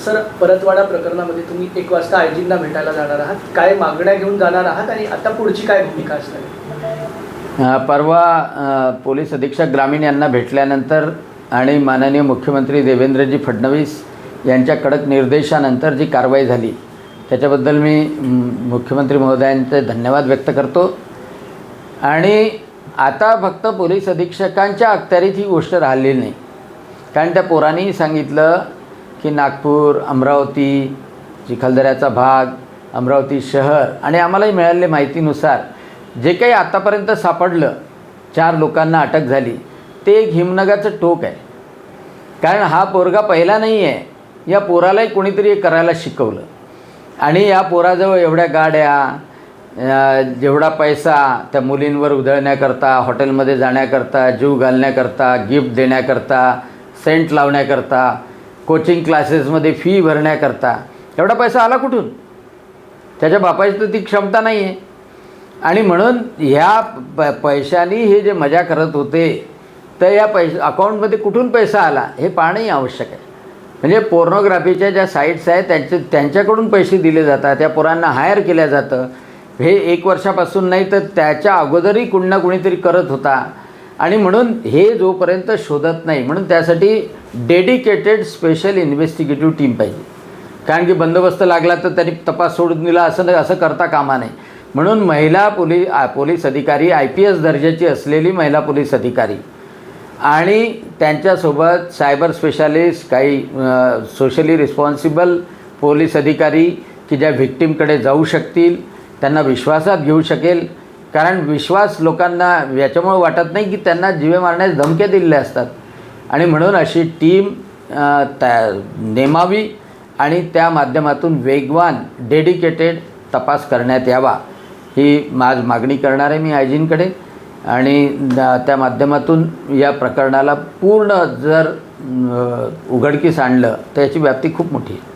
Sir, Paratwada प्रकरणामध्ये तुम्ही 1 वाजता आयजींना भेटायला जाणार आहात. काय मागण्या घेऊन जाणार आहात आणि आता पुढची काय भूमिका असणार? परवा पोलीस अधीक्षक ग्रामीण यांना भेटल्यानंतर आणि माननीय मुख्यमंत्री देवेंद्रजी फडणवीस यांच्या कडक निर्देशानंतर जी कारवाई झाली त्याच्याबद्दल मी मुख्यमंत्री महोदयांचे धन्यवाद व्यक्त करतो. आणि आता फक्त पोलीस अधीक्षकांच्या अखत्यारीत ही गोष्ट राहिलेली नाही, कारण त्या पोरांनीही सांगितलं की नागपूर, अमरावती, चिखलदऱ्याचा भाग, अमरावती शहर आणि आम्हालाही मिळालेल्या माहितीनुसार जे काही आतापर्यंत सापडलं, 4 लोकांना अटक झाली, ते एक हिमनगाचं टोक आहे. कारण हा पोरगा पहिला नाही आहे, या पोरालाही कोणीतरी हे करायला शिकवलं आणि या पोराजवळ एवढ्या गाड्या, जेवढा पैसा त्या मुलींवर उधळण्याकरता, हॉटेलमध्ये जाण्याकरता, जीव घालण्याकरता, गिफ्ट देण्याकरता, सेंट लावण्याकरता, कोचिंग क्लासेसमध्ये फी भरण्याकरता एवढा पैसा आला कुठून? त्याच्या बापाची तर ती क्षमता नाही आहे. आणि म्हणून ह्या पैशानी हे जे मजा करत होते, तर या अकाउंटमध्ये कुठून पैसा आला हे पाहणंही आवश्यक आहे. म्हणजे पोर्नोग्राफीच्या ज्या साईट्स आहेत त्यांच्याकडून पैसे दिले जातात, त्या पोरांना हायर केल्या जातं. हे 1 वर्षापासून नाही तर त्याच्या अगोदरही कुणी ना कुणीतरी करत होता. आणि म्हणून हे जोपर्यंत शोधत नाही, म्हणून त्यासाठी डेडिकेटेड स्पेशल इन्व्हेस्टिगेटिव्ह टीम पाहिजे. कारण की बंदोबस्त लागला तर त्यांनी तपास सोडून दिला असं करता कामा नये. म्हणून महिला पोलीस अधिकारी, IPS दर्जाची असलेली महिला पोलीस अधिकारी आणि त्यांच्यासोबत सायबर स्पेशालिस्ट, काही सोशली रिस्पॉन्सिबल पोलीस अधिकारी की ज्या व्हिक्टीमकडे जाऊ शकतील, त्यांना विश्वासात घेऊ शकेल. कारण विश्वास लोकांना याच्यामुळे वाटत नाही की त्यांना जीवे मारण्यास धमक्या दिलेल्या असतात. आणि म्हणून अशी टीम नेमावी आणि त्या माध्यमातून वेगवान डेडिकेटेड तपास करण्यात यावा ही मागणी करणार आहे मी आयजींकडे. आणि त्या माध्यमातून या प्रकरणाला पूर्ण जर उघडकीस आणलं तर याची व्याप्ती खूप मोठी आहे.